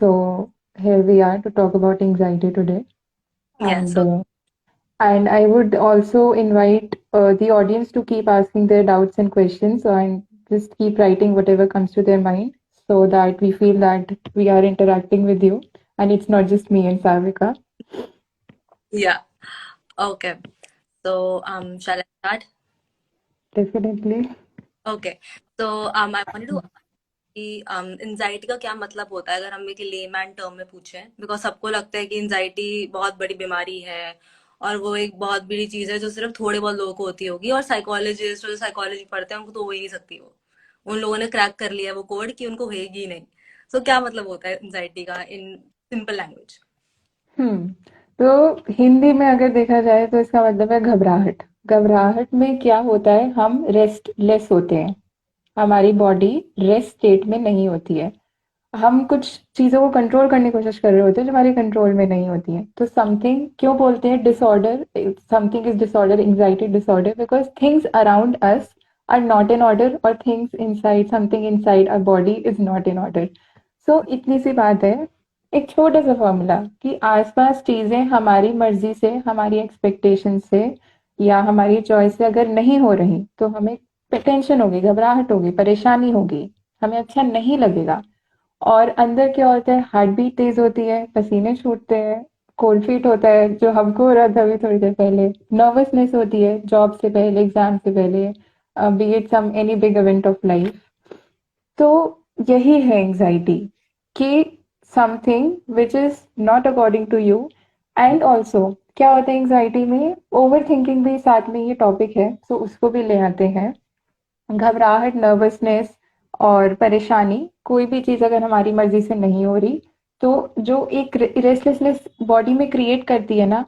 So here we are to talk about anxiety today. Yes. And and I would also invite the audience to keep asking their doubts and questions and just keep writing whatever comes to their mind so that we feel that we are interacting with you and it's not just me and Savika. Yeah. Okay. So, shall I start? Definitely. Okay. So, I wanted to ask कि anxiety का क्या मतलब होता है अगर हम एक layman term में पूछें बिकॉज सबको लगता है कि एंजाइटी बहुत बड़ी बीमारी है और वो एक बहुत बड़ी चीज है जो सिर्फ थोड़े बहुत लोगों को होती होगी और साइकोलॉजिस्ट और जो साइकोलॉजी पढ़ते हैं उनको तो हो ही नहीं सकती वो उन लोगों ने क्रैक कर लिया वो कोड कि उनको होएगी ही नहीं सो क्या मतलब होता है एंजाइटी का इन सिंपल लैंग्वेज हम्म तो हिंदी में अगर देखा जाए तो इसका मतलब है घबराहट। घबराहट में क्या होता है, हम रेस्टलेस होते हैं, हमारी बॉडी रेस्ट स्टेट में नहीं होती है। हम कुछ चीज़ों को कंट्रोल करने की कोशिश कर रहे होते हैं जो हमारे कंट्रोल में नहीं होती है। तो समथिंग क्यों बोलते हैं disorder, something is disorder, anxiety disorder, because things around us are not in order और things inside, something inside our body is not in order. So इतनी सी बात है, एक छोटा सा फॉर्मूला कि आसपास चीजें हमारी मर्जी से, हमारी एक्सपेक्टेशन से या हमारी चॉइस से अगर नहीं हो रही तो हमें टेंशन होगी, घबराहट होगी, परेशानी होगी, हमें अच्छा नहीं लगेगा। और अंदर क्या होता है, हार्ट बीट तेज होती है, पसीने छूटते हैं, कोल्ड फीट होता है जो हमको हो रहा था अभी थोड़ी देर पहले, नर्वसनेस होती है जॉब से पहले, एग्जाम से पहले, be it some any big event of life. तो यही है एंजाइटी कि something which is not according to you. And also क्या होता है एंजाइटी में, ओवर थिंकिंग भी साथ में ये टॉपिक है, सो उसको भी ले आते हैं। घबराहट, नर्वसनेस और परेशानी, कोई भी चीज़ अगर हमारी मर्ज़ी से नहीं हो रही, तो जो एक रेस्टलेसनेस बॉडी में क्रिएट करती है ना,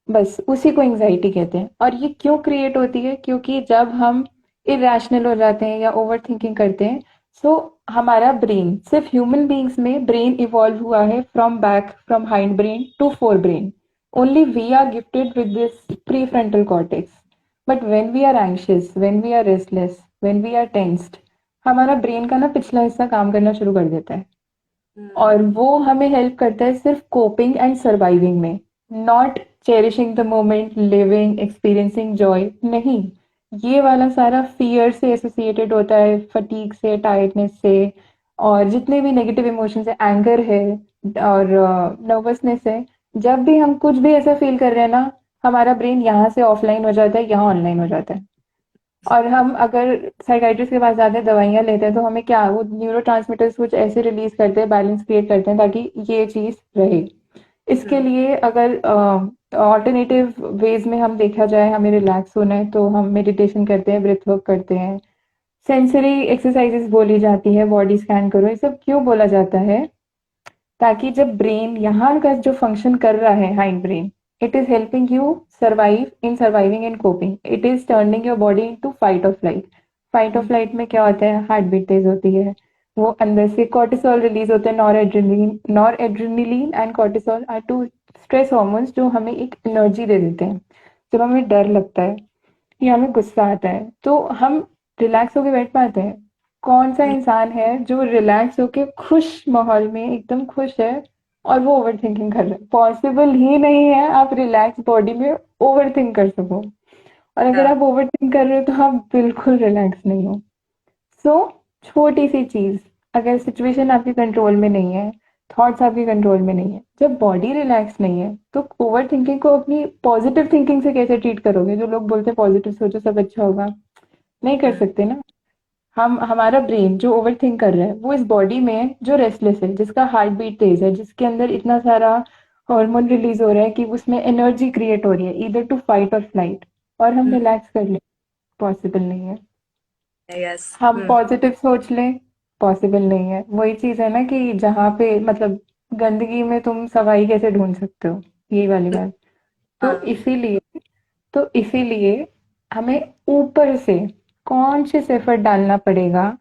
बस उसी को एंग्ज़ायटी कहते हैं। और ये क्यों क्रिएट होती है? क्योंकि जब हम इरैशनल हो जाते हैं या ओवरथिंकिंग करते हैं, सो हमारा ब्रेन, सिर्फ ह्यूमन बीइंग्स में ब्रेन इवॉल्व हुआ है from hind brain to fore brain. Only we are gifted with this prefrontal cortex. But when we are anxious, when we are restless, when we are tensed, हमारा brain का ना पिछला हिस्सा काम करना शुरू कर देता है और हम्म वो हमें हेल्प करता है सिर्फ कोपिंग एंड सर्वाइविंग में, not cherishing the moment, living, experiencing Joy, नहीं। ये वाला सारा फियर से एसोसिएटेड होता है, फटीग से, टायर्डनेस से, और जितने भी नेगेटिव इमोशंस है, एंगर है और नर्वसनेस है। जब भी हम कुछ भी ऐसा फील कर रहे हैं ना, हमारा ब्रेन यहाँ से ऑफलाइन हो जाता है, यहाँ ऑनलाइन हो जाता है। और हम अगर साइकाइट्रिस्ट के पास जाते हैं, दवाइयाँ लेते हैं, तो हमें क्या, वो न्यूरोट्रांसमीटर्स कुछ ऐसे रिलीज करते हैं, बैलेंस क्रिएट करते हैं ताकि ये चीज़ रहे। इसके हम्म लिए अगर ऑल्टरनेटिव वेज में हम देखा जाए, हमें रिलैक्स होना है तो हम मेडिटेशन करते हैं, ब्रेथ वर्क करते हैं, सेंसरी एक्सरसाइजेस बोली जाती है, बॉडी स्कैन करो। ये सब क्यों बोला जाता है? ताकि जब ब्रेन यहाँ का जो फंक्शन कर रहा है, hind brain, it is helping you survive, in surviving and coping, it is turning your body into fight और फ्लाइट। फाइट और हम्म फ्लाइट में क्या होता है, हार्ट बीट तेज होती है, वो अंदर से कॉर्टिसोल रिलीज होते हैं, noradrenaline and cortisol are two stress hormones जो हमें एक एनर्जी दे देते हैं। जब हमें डर लगता है या हमें गुस्सा आता है तो हम रिलैक्स होके बैठ पाते हैं? कौन सा हम्म, इंसान है जो रिलैक्स होके खुश माहौल में एकदम खुश है और वो ओवर थिंकिंग कर रहा है? पॉसिबल ही नहीं है आप रिलैक्स बॉडी में ओवर थिंक कर सको। और अगर yeah, आप ओवर थिंक कर रहे हो तो आप बिल्कुल रिलैक्स नहीं हो। सो छोटी सी चीज, अगर सिचुएशन आपके कंट्रोल में नहीं है, थॉट्स आपके कंट्रोल में नहीं है, जब बॉडी रिलैक्स नहीं है, तो ओवर थिंकिंग को अपनी पॉजिटिव थिंकिंग से कैसे ट्रीट करोगे? जो लोग बोलते हैं पॉजिटिव सोचो सब अच्छा होगा, नहीं कर हम्म, सकते ना। हम, हमारा ब्रेन जो ओवर थिंक कर रहा है वो इस बॉडी में है जो रेस्टलेस है, जिसका हार्ट बीट तेज है, जिसके अंदर इतना सारा हार्मोन रिलीज हो रहा है कि उसमें एनर्जी क्रिएट हो रही है इधर टू फाइट और फ्लाइट, और हम हम्म, रिलैक्स कर ले, पॉसिबल नहीं है। यस हम पॉजिटिव सोच लें, पॉसिबल नहीं है। वही चीज है ना कि जहाँ पे मतलब गंदगी में तुम सफाई कैसे ढूंढ सकते हो, यही वाली बात। तो हाँ इसीलिए तो इसीलिए हमें ऊपर से कॉन्शियस एफर्ट डालना पड़ेगा।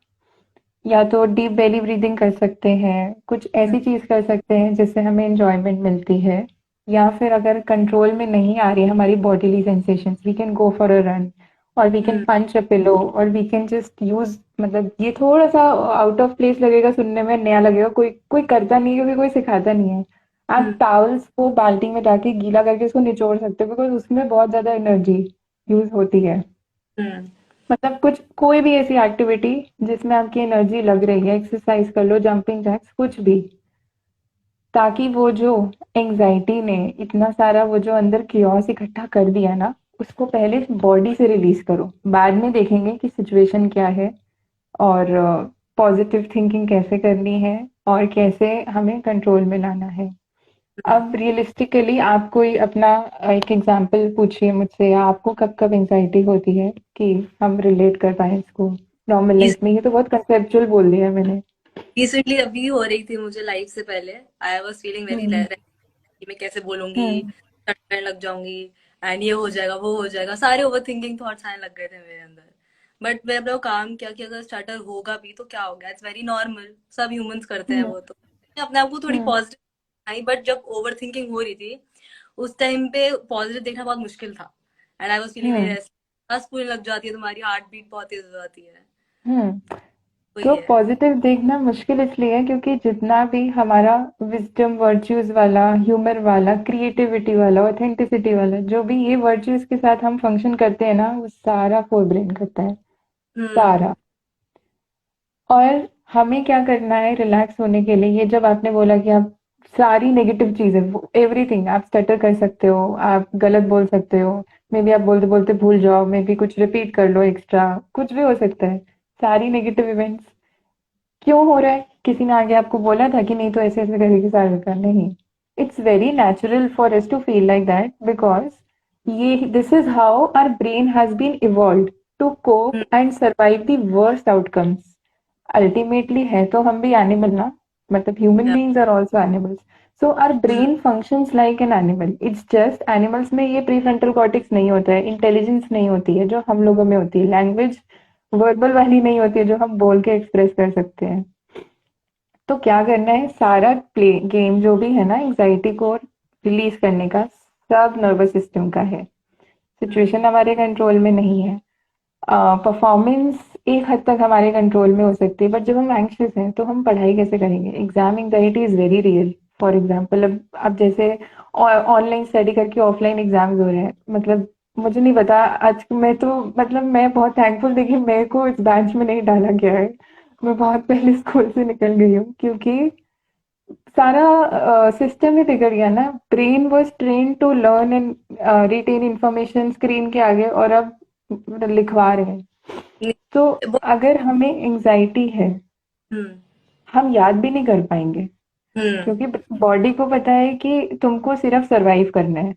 या तो डीप बेली ब्रीदिंग कर सकते हैं, कुछ हम्म, ऐसी चीज कर सकते हैं जिससे हमें इंजॉयमेंट मिलती है। या फिर अगर कंट्रोल में नहीं आ रही है हमारी bodily sensations, we can go for a run, और we can hmm punch a pillow और वी कैन जस्ट यूज, मतलब ये थोड़ा सा आउट ऑफ प्लेस लगेगा, सुनने में नया लगेगा, कोई कोई करता नहीं है क्योंकि कोई सिखाता नहीं है। आप हम्म टावल्स को बाल्टी में डाल के गीला करके उसको निचोड़ सकते हो, बिकॉज उसमें बहुत ज्यादा एनर्जी यूज होती है। हम्म मतलब कुछ कोई भी ऐसी एक्टिविटी जिसमें आपकी एनर्जी लग रही है, एक्सरसाइज कर लो, जंपिंग जैक्स, कुछ भी, ताकि वो जो एंजाइटी ने इतना सारा वो जो अंदर कियोस इकट्ठा कर दिया ना, उसको पहले बॉडी से रिलीज करो। बाद में देखेंगे कि सिचुएशन क्या है और पॉजिटिव थिंकिंग कैसे करनी है और कैसे हमें कंट्रोल में लाना है। हम्म। अब रियलिस्टिकली आप कोई अपना एक एग्जांपल पूछिए मुझसे, या आपको कब कब एंजाइटी होती है, कि हम रिलेट कर पाए इसको नॉर्मल लाइफ में। ये तो बहुत कंसेप्चुअल बोल दिया मैंने। रिसेंटली अभी हो रही थी मुझे लाइफ से पहले। आई वॉज फीलिंग वेरी, हम्म। कि मैं कैसे बोलूंगी, हम्म। करने लग जाऊंगी, एंड ये हो जाएगा वो हो जाएगा, सारे ओवर थिंकिंग थॉट्स आने लग गए थे मेरे अंदर। बट मैं अपना काम किया कि अगर स्टार्टर होगा भी तो क्या हो गया, इट्स वेरी नॉर्मल, सब ह्यूमंस करते हैं हम्म। वो तो। मैं अपने आप को थोड़ी हम्म। पॉजिटिव आई, बट जब ओवर थिंकिंग हो रही थी उस टाइम पे पॉजिटिव देखना बहुत मुश्किल था। And I was feeling very hmm. Rest, बस पूरी लग जाती है, तुम्हारी हार्ट बीट बहुत तेज हो जाती है। हम्म। वही तो है। पॉजिटिव देखना मुश्किल इसलिए है क्योंकि जितना भी हमारा विजडम वर्च्यूज वाला, ह्यूमर वाला, क्रिएटिविटी वाला, ऑथेंटिसिटी वाला, जो भी ये वर्च्यूज के साथ हम फंक्शन करते हैं ना, वो सारा फोर ब्रेन करता है, हम्म सारा। और हमें क्या करना है रिलैक्स होने के लिए? ये जब आपने बोला कि आप सारी नेगेटिव चीजें, एवरीथिंग, आप स्टटर कर सकते हो, आप गलत बोल सकते हो, मे बी आप बोलते बोलते भूल जाओ, मे बी कुछ रिपीट कर लो एक्स्ट्रा, कुछ भी हो सकता है। सारी नेगेटिव इवेंट्स क्यों हो रहा है? किसी ने आगे आपको बोला था कि नहीं तो ऐसे ऐसे करके सारा का नहीं? It's very natural for us to feel like that, because ये this is how our brain has been evolved to cope hmm and survive the worst outcomes. Ultimately है तो हम भी एनिमल ना, मतलब ह्यूमन या beings are also animals. So our hmm brain functions like an animal, it's just animals में ये pre frontal cortex नहीं होता है, इंटेलिजेंस नहीं होती है जो हम लोगों में होती है, लैंग्वेज वर्बल वाली नहीं होती है जो हम बोल के एक्सप्रेस कर सकते हैं। तो क्या करना है, सारा प्ले गेम जो भी है ना एंजाइटी को रिलीज करने का, सब नर्वस सिस्टम का है। हम्म सिचुएशन हमारे कंट्रोल में नहीं है, परफॉर्मेंस एक हद तक हमारे कंट्रोल में हो सकती है, बट जब हम एंग्शियस हैं तो हम पढ़ाई कैसे करेंगे? Exam anxiety is very real. For example, अब जैसे ऑनलाइन स्टडी करके ऑफलाइन एग्जाम्स हो रहे हैं, मतलब मुझे नहीं पता आज मैं तो, मतलब मैं बहुत थैंकफुल थी कि मेरे को इस बैच में नहीं डाला गया है। मैं बहुत पहले स्कूल से निकल गई हूँ क्योंकि सारा सिस्टम ही बिगड़ गया ना। Brain was train to learn and retain information screen के आगे, और अब लिखवा रहे हैं। तो वो अगर हमें एंजाइटी है, हम्म हम याद भी नहीं कर पाएंगे हम्म क्योंकि बॉडी को पता है कि तुमको सिर्फ सरवाइव करना है।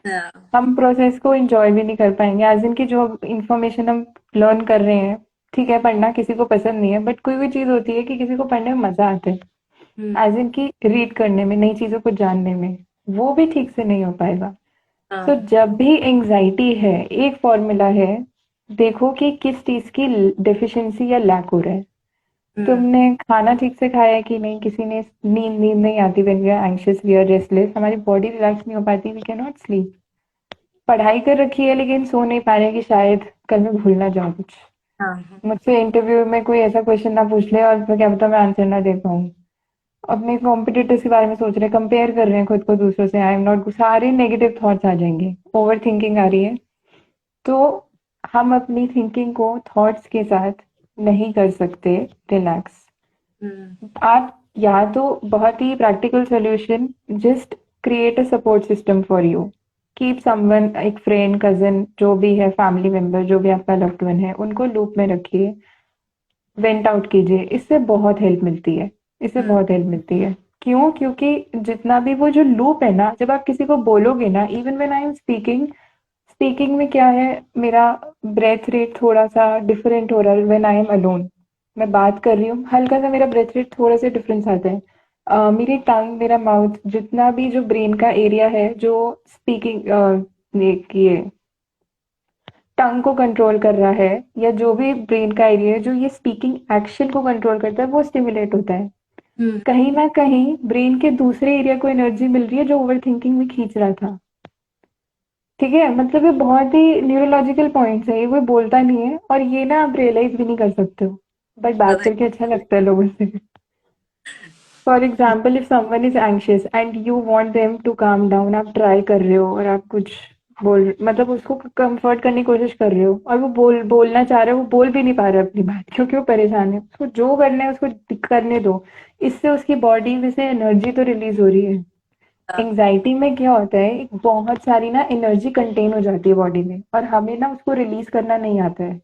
हाँ हम प्रोसेस को एंजॉय भी नहीं कर पाएंगे, एज इन की जो इंफॉर्मेशन हम लर्न कर रहे हैं। ठीक है, पढ़ना किसी को पसंद नहीं है, बट कोई कोई चीज होती है कि किसी को पढ़ने में मजा आता है, हम्म एज इन की रीड करने में, नई चीजों को जानने में, वो भी ठीक से नहीं हो पाएगा। तो हाँ जब भी एंजाइटी है, एक फॉर्मूला है, देखो कि किस चीज की डेफिशिएंसी या लैक हो रहा है। हम्म तुमने खाना ठीक से खाया है कि नहीं? किसी ने नींद नींद नहीं आती, when we are anxious, we are restless, हमारी बॉडी रिलैक्स नहीं हो पाती, वी कैन नॉट स्लीप। पढ़ाई कर रखी है लेकिन सो नहीं पा रहे कि शायद कल मैं भूल ना जाऊं कुछ, हाँ मुझसे इंटरव्यू में कोई ऐसा क्वेश्चन ना पूछ ले और फिर क्या पता मैं आंसर ना दे पाऊँ। अपने कॉम्पिटिटर्स के बारे में सोच रहे हैं, कंपेयर कर रहे हैं खुद को दूसरों से, आई एम नॉट, सारे नेगेटिव थॉट्स आ जाएंगे, ओवर थिंकिंग आ रही है। तो हम अपनी थिंकिंग को थॉट्स के साथ नहीं कर सकते रिलैक्स। हम्म आप या तो बहुत ही practical solution, just create a support system for you, keep someone, एक फ्रेंड, कजिन, जो भी है, फैमिली मेंबर, जो भी आपका लव्ड वन है, उनको लूप में रखिए, वेंट आउट कीजिए, इससे बहुत हेल्प मिलती है। इससे हम्म बहुत हेल्प मिलती है। क्यों? क्योंकि जितना भी वो जो लूप है ना, जब आप किसी को बोलोगे ना, even when I am speaking, speaking में क्या है, मेरा ब्रेथ रेट थोड़ा सा डिफरेंट हो रहा है व्हेन आई एम अलोन। मैं बात कर रही हूँ, हल्का सा मेरा ब्रेथ रेट थोड़ा सा डिफरेंस आता है। मेरी टंग, मेरा माउथ, जितना भी जो ब्रेन का एरिया है जो स्पीकिंग, ये टंग को कंट्रोल कर रहा है, या जो भी ब्रेन का एरिया है जो ये स्पीकिंग एक्शन को कंट्रोल करता है, वो स्टिमुलेट होता है। हम्म कहीं ना कहीं ब्रेन के दूसरे एरिया को एनर्जी मिल रही है जो ओवर थिंकिंग में खींच रहा था। ठीक है, मतलब ये बहुत ही न्यूरोलॉजिकल पॉइंट्स है, ये कोई बोलता नहीं है और ये ना आप रियलाइज भी नहीं कर सकते हो, बट बात पता करके अच्छा लगता है लोगों से। फॉर है। Example, if someone is anxious and you want them to calm down, आप ट्राई कर रहे हो और आप कुछ मतलब उसको कंफर्ट करने की कोशिश कर रहे हो और वो बोलना चाह रहा है, वो बोल भी नहीं पा रहा है अपनी बात क्योंकि वो परेशान है, उसको जो करना है उसको करने दो। इससे उसकी बॉडी में से एनर्जी तो रिलीज हो रही है। एंजाइटी में क्या होता है, एक बहुत सारी ना एनर्जी कंटेन हो जाती है बॉडी में और हमें ना उसको रिलीज करना नहीं आता है।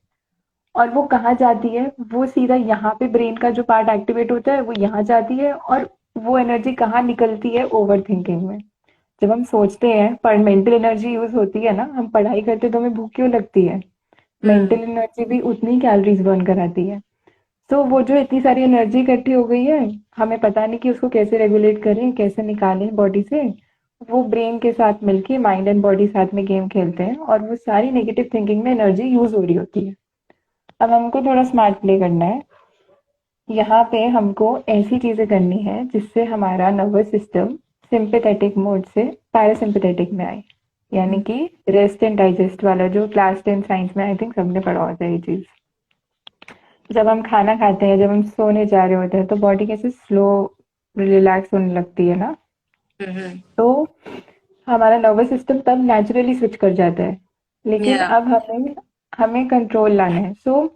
और वो कहाँ जाती है, वो सीधा यहाँ पे ब्रेन का जो पार्ट एक्टिवेट होता है वो यहाँ जाती है और वो एनर्जी कहाँ निकलती है, ओवर थिंकिंग में। जब हम सोचते हैं पर मेंटल एनर्जी यूज होती है ना, हम पढ़ाई करते तो हमें भूख क्यों लगती है, हम्म। मेंटल एनर्जी भी उतनी कैलोरीज बर्न कराती है। तो वो जो इतनी सारी एनर्जी इकट्ठी हो गई है, हमें पता नहीं कि उसको कैसे रेगुलेट करें, कैसे निकालें बॉडी से। वो ब्रेन के साथ मिलके माइंड एंड बॉडी साथ में गेम खेलते हैं और वो सारी नेगेटिव थिंकिंग में एनर्जी यूज हो रही होती है। अब हमको थोड़ा स्मार्ट प्ले करना है। यहाँ पे हमको ऐसी चीजें करनी है जिससे हमारा नर्वस सिस्टम सिंपैथेटिक मोड से पैरासिम्पैथेटिक में आए, यानी कि रेस्ट एंड डाइजेस्ट वाला जो क्लास 10 साइंस में आई थिंक सबने पढ़ा होता है ये चीज। जब हम खाना खाते हैं, जब हम सोने जा रहे होते हैं तो बॉडी कैसे स्लो रिलैक्स होने लगती है ना, हम्म। तो हमारा नर्वस सिस्टम तब नेचुरली स्विच कर जाता है। लेकिन या। अब हमें हमें कंट्रोल लाना है। सो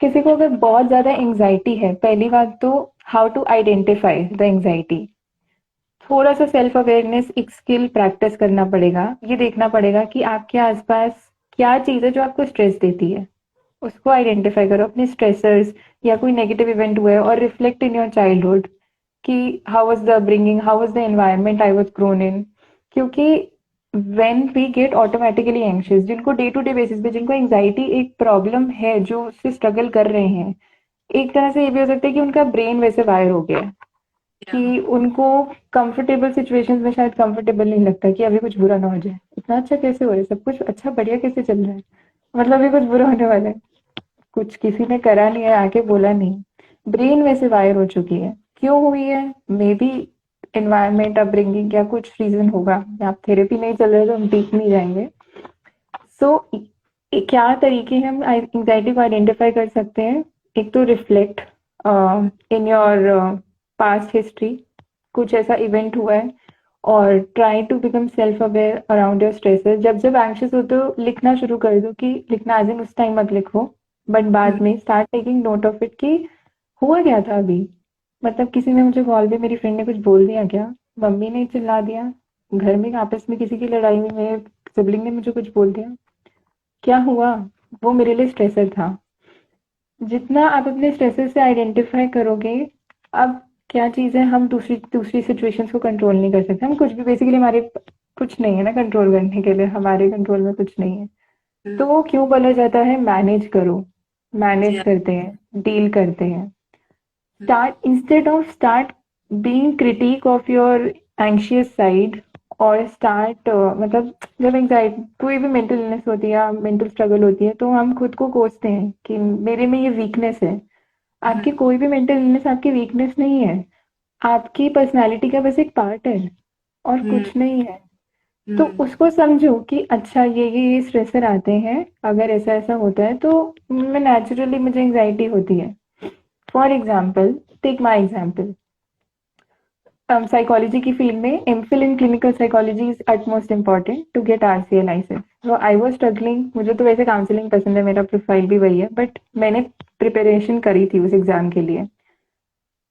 किसी को अगर बहुत ज्यादा एंजाइटी है, पहली बात तो how to identify the anxiety. थोड़ा सा सेल्फ अवेयरनेस, एक स्किल प्रैक्टिस करना पड़ेगा। ये देखना पड़ेगा कि आपके आसपास क्या चीज है जो आपको स्ट्रेस देती है, उसको आइडेंटिफाई करो अपने स्ट्रेसर्स, या कोई नेगेटिव इवेंट हुआ है और रिफ्लेक्ट इन योर चाइल्डहुड कि how was the upbringing, how was the environment I was grown in. क्योंकि when we get automatically anxious, जिनको डे टू डे बेसिस पे, जिनको एंजाइटी एक प्रॉब्लम है, जो उससे स्ट्रगल कर रहे हैं, एक तरह से ये भी हो सकता है कि उनका ब्रेन वैसे वायर हो गया है या। कि उनको कंफर्टेबल सिचुएशंस में शायद कंफर्टेबल नहीं लगता कि अभी कुछ बुरा ना हो जाए, इतना अच्छा कैसे हो रहा है, सब कुछ अच्छा बढ़िया कैसे चल रहा है, मतलब अभी कुछ बुरा होने वाला है। कुछ किसी ने करा नहीं है, आके बोला नहीं, ब्रेन वैसे वायर हो चुकी है। क्यों हुई है, मे बी एनवायरमेंट, अपब्रिंगिंग, या कुछ रीजन होगा। आप थेरेपी नहीं चल रहे तो हम डीप नहीं जाएंगे। सो क्या तरीके हम एंजाइटी को आइडेंटिफाई कर सकते हैं। एक तो reflect in your past history, कुछ ऐसा इवेंट हुआ है, और try to become self aware around your stresses. जब जब एंग्शियस होते हो लिखना शुरू कर दो, कि लिखना एज इन उस टाइम मत लिखो, बट बाद में start taking note of it कि हुआ क्या था अभी। मतलब किसी ने मुझे कॉल पे, मेरी फ्रेंड ने कुछ बोल दिया क्या, मम्मी ने चिल्ला दिया, घर में आपस में किसी की लड़ाई में मेरे सिबलिंग ने मुझे कुछ बोल दिया, क्या हुआ, वो मेरे लिए स्ट्रेसर था। जितना आप अपने स्ट्रेसेस से आइडेंटिफाई करोगे, अब क्या चीज़ है, हम दूसरी दूसरी सिचुएशंस को कंट्रोल नहीं कर सकते, हम कुछ भी बेसिकली, हमारे कुछ नहीं है ना कंट्रोल करने के लिए, हमारे कंट्रोल में कुछ नहीं है। तो वो क्यों बोला जाता है, मैनेज करो, मैनेज या। करते हैं, डील करते हैं। Start being critic of your anxious side, और स्टार्ट मतलब जब एंग्जाइटी, कोई भी मेंटल इलनेस होती है या मेंटल स्ट्रगल होती है, तो हम खुद को कोसते हैं कि मेरे में ये वीकनेस है। आपकी कोई भी मेंटल इलनेस आपकी वीकनेस नहीं है, आपकी पर्सनालिटी का बस एक पार्ट है और कुछ नहीं है। तो उसको समझो कि अच्छा ये स्ट्रेसर आते हैं, अगर ऐसा ऐसा होता है तो मैं नेचुरली, मुझे एंग्जाइटी होती है। For example, take my example, psychology की फील्ड में MPhil in clinical psychology is utmost important to get RCA licence. तो आई वाज स्ट्रगलिंग, मुझे तो वैसे काउंसलिंग पसंद है, मेरा प्रोफाइल भी वही है, बट मैंने प्रिपरेशन करी थी उस एग्जाम के लिए।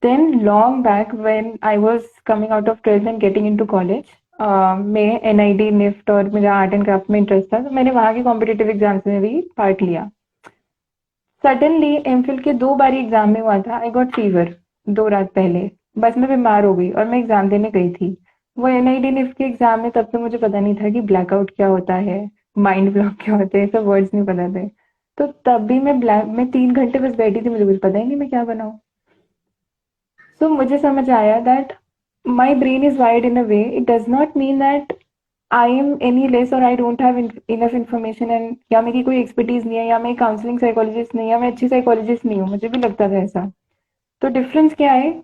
Then long back when I was coming out of 12th and getting into college, मैं एनआईडी निफ्ट और मेरा आर्ट एंड क्राफ्ट में इंटरेस्ट था, तो मैंने वहाँ के कॉम्पिटेटिव एग्जाम्स में भी पार्ट लिया। सडनली एमफिल के 2 बारी एग्जाम में हुआ था, आई गॉट फीवर 2 रात पहले, बस मैं बीमार हो गई और मैं एग्जाम देने गई थी। वो एनआईडी निफ्ट के एग्जाम में, तब तो मुझे पता नहीं था कि ब्लैकआउट क्या होता है, माइंड ब्लॉक क्या होते हैं, सब वर्ड्स नहीं पता थे। तो तब भी मैं 3 घंटे बस बैठी थी, मुझे कुछ पता ही नहीं मैं क्या बनाऊं। सो मुझे समझ आया that my brain is wired in a way, it does not mean that I am any less और I don't have enough information and, या मेरी कोई एक्सपर्टीज नहीं है, या मैं काउंसलिंग साइकोलॉजिस्ट नहीं, या मैं अच्छी साइकोलॉजिस्ट नहीं हूँ, मुझे भी लगता था ऐसा। तो डिफरेंस क्या है,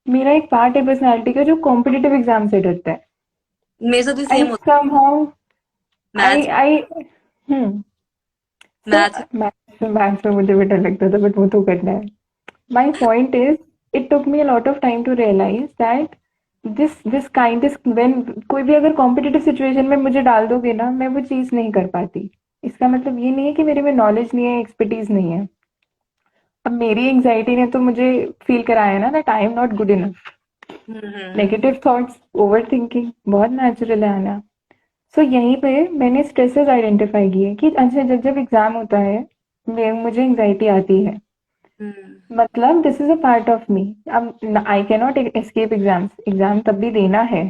मेरा एक पार्ट है पर्सनालिटी का जो कॉम्पिटिटिव एग्जाम से डरता है। मेरे साथ भी सेम एंड होता somehow I maths I hmm so maths maths में मुझे भी डर लगता था, बट वो तो करना है। My point is, it took me a lot of time to realise that this when कोई भी अगर कॉम्पिटिटिव सिचुएशन में मुझे डाल दोगे ना, मैं वो चीज नहीं कर पाती। इसका मतलब ये नहीं है कि मेरे में नॉलेज नहीं है, एक्सपर्टीज नहीं है। अब मेरी एंग्जाइटी ने तो मुझे फील कराया ना that I am not good enough. Hmm negative thoughts, over thinking बहुत नेचुरल है आना। सो यहीं पे मैंने स्ट्रेसेस आइडेंटिफाई किए कि अच्छा, जब जब एग्जाम होता है मुझे एंग्जाइटी आती है, हम्म मतलब this is a part of me. अब I can not escape exams, exam तब भी देना है।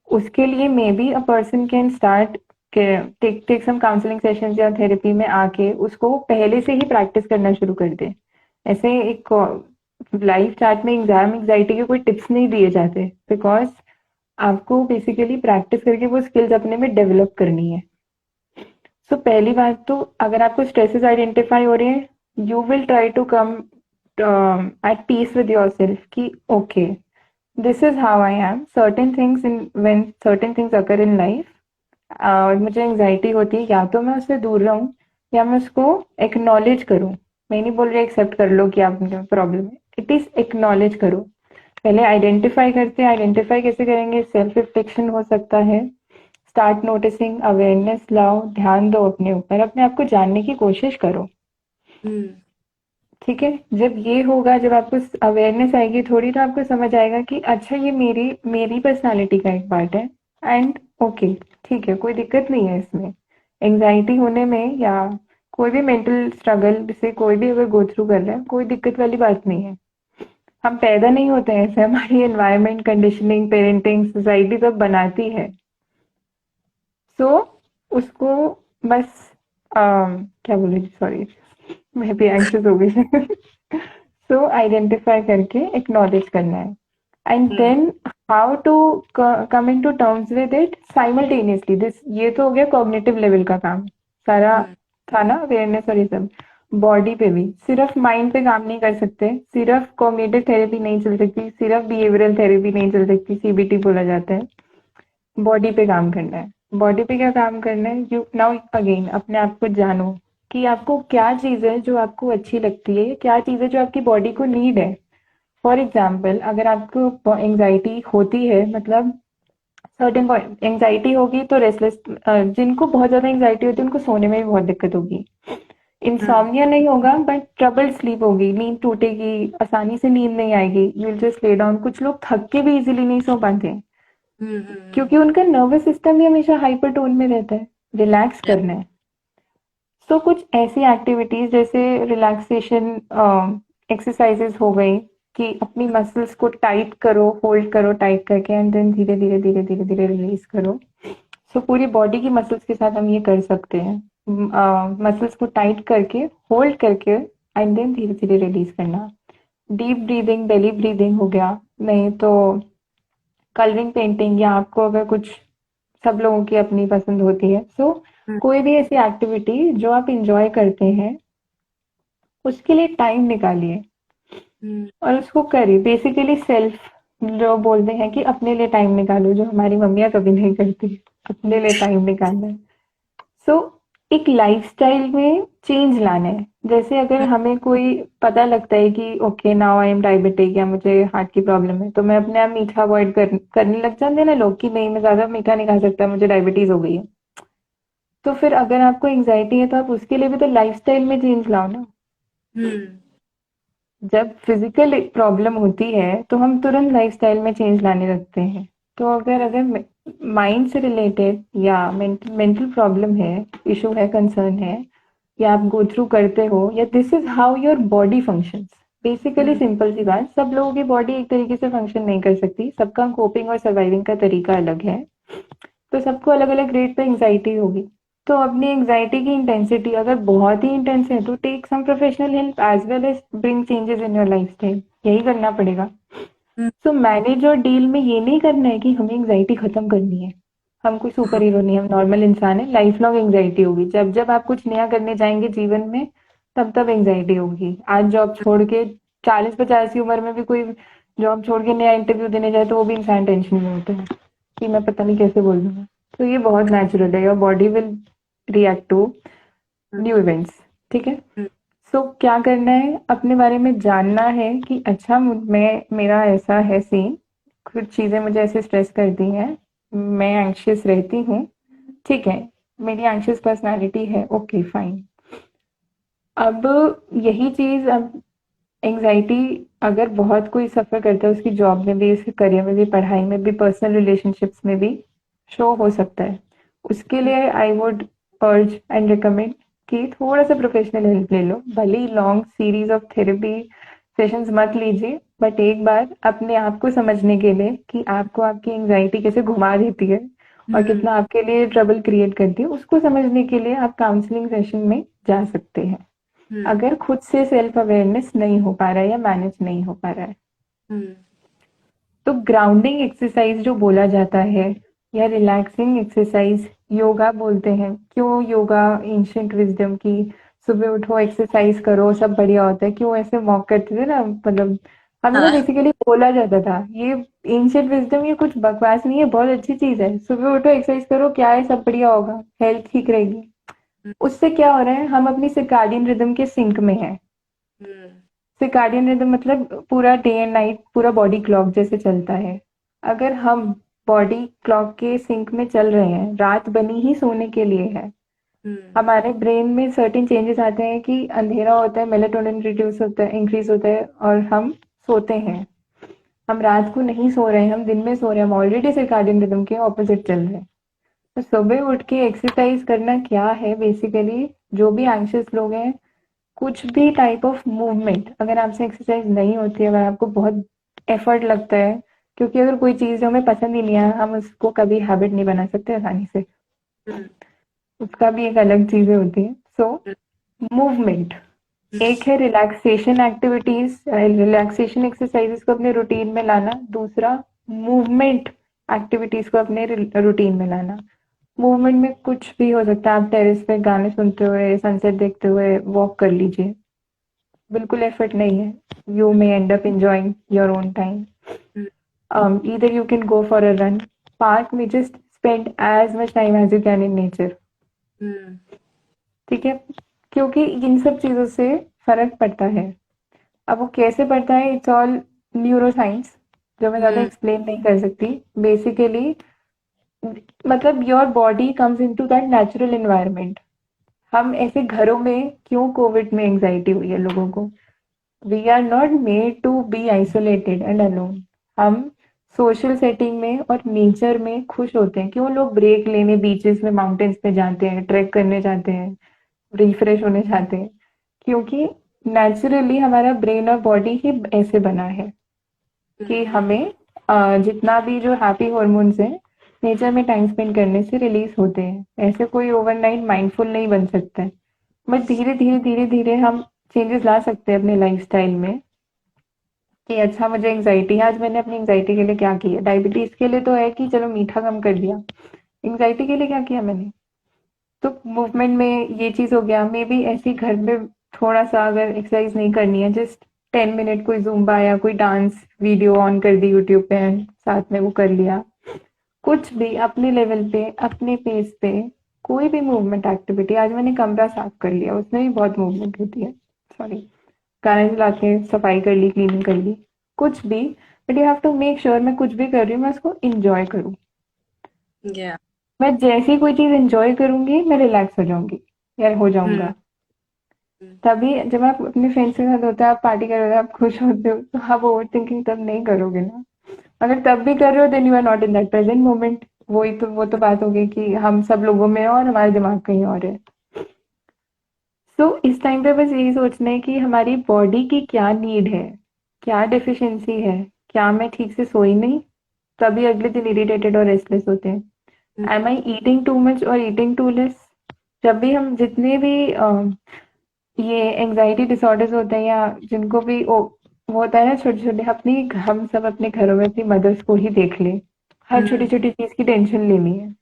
उसके लिए maybe a person can start take take some counselling sessions या थेरेपी में आके उसको पहले से ही प्रैक्टिस करना शुरू कर दे। ऐसे एक लाइफ चार्ट में एग्जाम एंग्जाइटी के कोई टिप्स नहीं दिए जाते, बिकॉज आपको बेसिकली प्रैक्टिस करके वो स्किल्स अपने में डेवलप करनी है। सो पहली बात तो, अगर आपको स्ट्रेसेस आइडेंटिफाई हो रहे हैं, you will try to come at peace with your self कि okay, this is how I am, certain things in when certain things occur in life, और मुझे एंग्जाइटी होती है, या तो मैं उससे दूर रहूं या मैं उसको एक्नॉलेज करूं। मैं नहीं बोल रही एक्सेप्ट कर लो कि आप मुझे प्रॉब्लम है, इट इज एक्नॉलेज करो। पहले आइडेंटिफाई करते हैं, आइडेंटिफाई कैसे करेंगे, सेल्फ रिफ्लेक्शन हो सकता है। स्टार्ट नोटिसिंग, अवेयरनेस लाओ, ध्यान दो अपने ऊपर, अपने आप को जानने की कोशिश करो। हम्म ठीक है, जब ये होगा, जब आपको अवेयरनेस आएगी थोड़ी, तो आपको समझ आएगा कि अच्छा, ये मेरी मेरी पर्सनालिटी का एक पार्ट है। एंड ओके, ठीक है, कोई दिक्कत नहीं है इसमें। एंग्जाइटी होने में या कोई भी मेंटल स्ट्रगल से कोई भी अगर गो थ्रू कर रहा है, कोई दिक्कत वाली बात नहीं है। हम पैदा नहीं होते हैं ऐसे, हमारी एनवायरनमेंट, कंडीशनिंग, पेरेंटिंग, सोसाइटी सब बनाती है। सो उसको बस क्या बोले, सॉरी, मैं भी एंग्शियस हो गई। सो आइडेंटिफाई करके एक्नॉलेज करना है, and hmm then how to coming to terms with it simultaneously. This, ये तो हो गया कॉग्निटिव लेवल का काम सारा, हम्म था ना अवेयरनेस और ये सब। बॉडी पे भी सिर्फ माइंड पे काम नहीं कर सकते, सिर्फ कॉग्निटिव थेरेपी नहीं चल सकती, सिर्फ बिहेवियरल थेरेपी नहीं चल सकती, सीबीटी बोला जाता है। बॉडी पे काम करना है। बॉडी पे क्या काम करना है, यू नाउ अगेन अपने आप को जानो कि आपको क्या चीज है जो आपको अच्छी लगती है, क्या चीज है जो आपकी बॉडी को नीड है। फॉर एग्जाम्पल, अगर आपको एंग्जाइटी होती है, मतलब सर्टेन पॉइंट एंग्जाइटी होगी तो रेस्टलेस, जिनको बहुत ज्यादा एंग्जाइटी होती है उनको सोने में भी बहुत दिक्कत होगी। हम्म इंसोम्निया नहीं होगा, बट ट्रबल स्लीप होगी, नींद टूटेगी, आसानी से नींद नहीं आएगी, you will just lay down. कुछ लोग थक के भी इजीली नहीं सो पाते, हम्म क्योंकि उनका नर्वस सिस्टम ही हमेशा हाइपर टोन में रहता है, रिलैक्स या करना है। सो कुछ ऐसी एक्टिविटीज जैसे रिलैक्सेशन एक्सरसाइजेस हो गई, कि अपनी मसल्स को टाइट करो, होल्ड करो टाइट करके, एंड देन धीरे धीरे धीरे धीरे धीरे रिलीज करो। सो पूरी बॉडी की मसल्स के साथ हम ये कर सकते हैं, मसल्स को टाइट करके, होल्ड करके, एंड देन धीरे धीरे रिलीज करना। डीप ब्रीदिंग, बेली ब्रीदिंग हो गया, नहीं तो कलरिंग पेंटिंग, या आपको अगर कुछ, सब लोगों की अपनी पसंद होती है। सो हम्म कोई भी ऐसी एक्टिविटी जो आप इंजॉय करते हैं, उसके लिए टाइम निकालिए हम्म और उसको करिए। बेसिकली सेल्फ, जो बोलते हैं कि अपने लिए टाइम निकालो, जो हमारी मम्मियाँ कभी नहीं करती, अपने लिए टाइम निकालना है। सो एक लाइफस्टाइल में चेंज लाना है। जैसे अगर हमें कोई पता लगता है कि okay, now I am diabetic, या मुझे हार्ट की प्रॉब्लम है, तो मैं अपने आप मीठा अवॉइड करने लग जाते हैं ना लोग, कि नहीं, मैं ज्यादा मीठा नहीं खा सकता, मुझे डायबिटीज हो गई है। तो फिर अगर आपको एंग्जाइटी है, तो आप उसके लिए भी तो लाइफस्टाइल में चेंज लाओ ना। हम्म जब फिजिकल प्रॉब्लम होती है तो हम तुरंत लाइफस्टाइल में चेंज लाने लगते हैं। तो अगर हम्म अगर माइंड से रिलेटेड या मेंटल प्रॉब्लम है, इशू है, कंसर्न है, या आप गो थ्रू करते हो, या this is how your body functions. Basically hmm simple सी बात, सब लोगों की बॉडी एक तरीके से फंक्शन नहीं कर सकती, सबका कोपिंग और सर्वाइविंग का तरीका अलग है। तो सबको अलग अलग रेट पे एंग्जाइटी होगी। तो अपनी एंग्जाइटी की इंटेंसिटी अगर बहुत ही इंटेंस है, तो take some professional help as well as bring changes in your lifestyle, यही करना पड़ेगा। हम्म सो मैनेज और डील में ये नहीं करना है कि हमें एंग्जाइटी खत्म करनी है। हम कोई सुपर हीरो नहीं है, हम नॉर्मल इंसान है, लाइफ लॉन्ग एंग्जाइटी होगी। जब जब आप कुछ नया करने जाएंगे जीवन में, तब तब एंग्जाइटी होगी। आज जॉब छोड़ के 40-50 की उम्र में भी कोई जॉब छोड़ के नया इंटरव्यू देने जाए, तो वो भी इंसान टेंशन में होता है कि मैं पता नहीं कैसे बोल दूंगा। तो ये बहुत नेचुरल है, your body will react to new events. ठीक है। हम्म, सो क्या करना है, अपने बारे में जानना है कि अच्छा मैं मेरा ऐसा है सीन, कुछ चीजें मुझे ऐसे स्ट्रेस करती हैं, मैं एंग्शियस रहती हूँ। ठीक है, मेरी एंग्शियस पर्सनालिटी है, ओके फाइन। अब यही चीज, अब एंजाइटी अगर बहुत कोई सफर करता है, उसकी जॉब में भी, उसके करियर में भी, पढ़ाई में भी, पर्सनल रिलेशनशिप्स में भी शो हो सकता है। उसके हम्म, लिए I would urge and recommend कि थोड़ा सा प्रोफेशनल हेल्प ले लो। भले ही long series of therapy sessions मत लीजिए, बट एक बार अपने आप को समझने के लिए कि आपको आपकी एंजाइटी कैसे घुमा देती है और हम्म, कितना आपके लिए ट्रबल क्रिएट करती है, उसको समझने के लिए आप काउंसलिंग सेशन में जा सकते हैं, हम्म, अगर खुद से सेल्फ अवेयरनेस नहीं हो पा रहा है या मैनेज नहीं हो पा रहा है। हम्म, तो ग्राउंडिंग एक्सरसाइज जो बोला जाता है या रिलैक्सिंग एक्सरसाइज योगा बोलते हैं। क्यों योगा एंशियंट विजडम की, सुबह उठो एक्सरसाइज करो सब बढ़िया होता है, क्यों ऐसे मॉक करते थे ना, मतलब हमें ना हाँ, बेसिकली बोला जाता था ये एंशियंट विजडम, ये कुछ बकवास नहीं है, बहुत अच्छी चीज है, सुबह उठो एक्सरसाइज करो, क्या है सब बढ़िया होगा, हेल्थ ठीक रहेगी। हम्म, उससे क्या हो रहा है, हम अपनी सर्काडियन रिदम के सिंक में है। हम्म, सर्काडियन रिदम मतलब पूरा डे एंड नाइट पूरा बॉडी क्लॉक जैसे चलता है। अगर हम बॉडी क्लॉक के सिंक में चल रहे हैं, रात बनी ही सोने के लिए है, हम्म, हमारे ब्रेन में सर्टेन चेंजेस आते हैं कि अंधेरा होता है, मेलेटोनिन रिड्यूस होता है, इंक्रीज होता है और हम सोते हैं। हम रात को नहीं सो रहे हैं, हम दिन में सो रहे हैं, हम ऑलरेडी सर्काडियन रिदम के ऑपोजिट चल रहे हैं। तो सुबह उठ के एक्सरसाइज करना क्या है बेसिकली, जो भी एंग्शियस लोग हैं, कुछ भी टाइप ऑफ मूवमेंट, अगर आपसे एक्सरसाइज नहीं होती है, अगर आपको बहुत एफर्ट लगता है, क्योंकि अगर कोई चीज जो हमें पसंद ही नहीं है, हम उसको कभी हैबिट नहीं बना सकते आसानी से, हम्म, उसका भी एक अलग चीजें होती है। सो मूवमेंट एक है, रिलैक्सेशन एक्टिविटीज, रिलैक्सेशन एक्सरसाइजेस को अपने रूटीन में लाना। दूसरा, मूवमेंट एक्टिविटीज को अपने रूटीन में लाना। मूवमेंट में कुछ भी हो सकता है, आप टेरेस पे गाने सुनते हुए, सनसेट देखते हुए वॉक कर लीजिए, बिल्कुल एफर्ट नहीं है, you may and up enjoying your own time. Hmm, Either you can go for a run, park में just spend as much time as you can in nature। हम्म, ठीक है, क्योंकि इन सब चीजों से फर्क पड़ता है। अब वो कैसे पड़ता है, इट्स ऑल न्यूरो साइंस, जो मैं ज्यादा हम्म, एक्सप्लेन नहीं कर सकती। बेसिकली मतलब your body comes into that natural environment. हम ऐसे घरों में क्यों कोविड में एंजाइटी हुई है लोगों को, we are not made to be isolated and alone. हम सोशल सेटिंग में और नेचर में खुश होते हैं। क्यों लोग ब्रेक लेने बीचेस में, माउंटेन्स पे जाते हैं, ट्रैक करने जाते हैं, रिफ्रेश होने जाते हैं, क्योंकि नेचुरली हमारा ब्रेन और बॉडी ही ऐसे बना है कि हम्म, हमें जितना भी जो हैप्पी हॉर्मोन्स हैं, नेचर में टाइम स्पेंड करने से रिलीज होते हैं। ऐसे कोई ओवरनाइट माइंडफुल नहीं बन सकता है, बट धीरे धीरे धीरे धीरे हम चेंजेस ला सकते हैं अपने लाइफस्टाइल में। कि अच्छा मुझे एंजाइटी है, आज मैंने अपनी एंजाइटी के लिए क्या किया, डायबिटीज के लिए तो है कि चलो मीठा कम कर दिया, एंजाइटी के लिए क्या किया मैंने। तो मूवमेंट में ये चीज हो गया, मे बी ऐसे ही घर में थोड़ा सा अगर एक्सरसाइज नहीं करनी है, जस्ट 10 मिनट कोई जुम्बा या कोई डांस वीडियो ऑन कर दी यूट्यूब पे, साथ में वो कर लिया, कुछ भी अपने लेवल पे अपने पेस पे, कोई भी मूवमेंट एक्टिविटी। आज मैंने कमरा साफ कर लिया, उसमें भी बहुत मूवमेंट होती है, सॉरी, गाने चला के सफाई कर ली, क्लीनिंग कर ली, कुछ भी, but you have to make sure मैं कुछ भी कर रही हूँ मैं उसको इंजॉय करूँ। yeah, मैं जैसे ही कोई चीज इंजॉय करूंगी, मैं रिलैक्स हो जाऊंगी या हो हम्म, जाऊंगा। हम्म, तभी जब आप अपने फ्रेंड्स के साथ होते हैं, आप पार्टी कर रहे हो, आप खुश होते हो, तो आप ओवर थिंकिंग तब नहीं करोगे ना। अगर तब भी कर रहे हो, then you are not in that present moment. वो तो बात होगी कि हम सब लोगों में हैं और हमारा दिमाग कहीं और है। सो इस टाइम पे बस यही सोचना है कि हमारी बॉडी की क्या नीड है, क्या डेफिशिएंसी है। क्या मैं ठीक से सोई नहीं, तभी अगले दिन इरिटेटेड और रेस्टलेस होते हैं। हम्म, एम आई ईटिंग टू मच और ईटिंग टू लेस। जब भी हम जितने भी ये एंजाइटी डिसऑर्डर्स होते हैं, या जिनको भी वो होता है ना छोटे छोटे, अपनी हम सब अपने घरों में अपनी मदर्स को ही देख ले, हर छोटी हम्म, छोटी चीज की टेंशन लेनी है।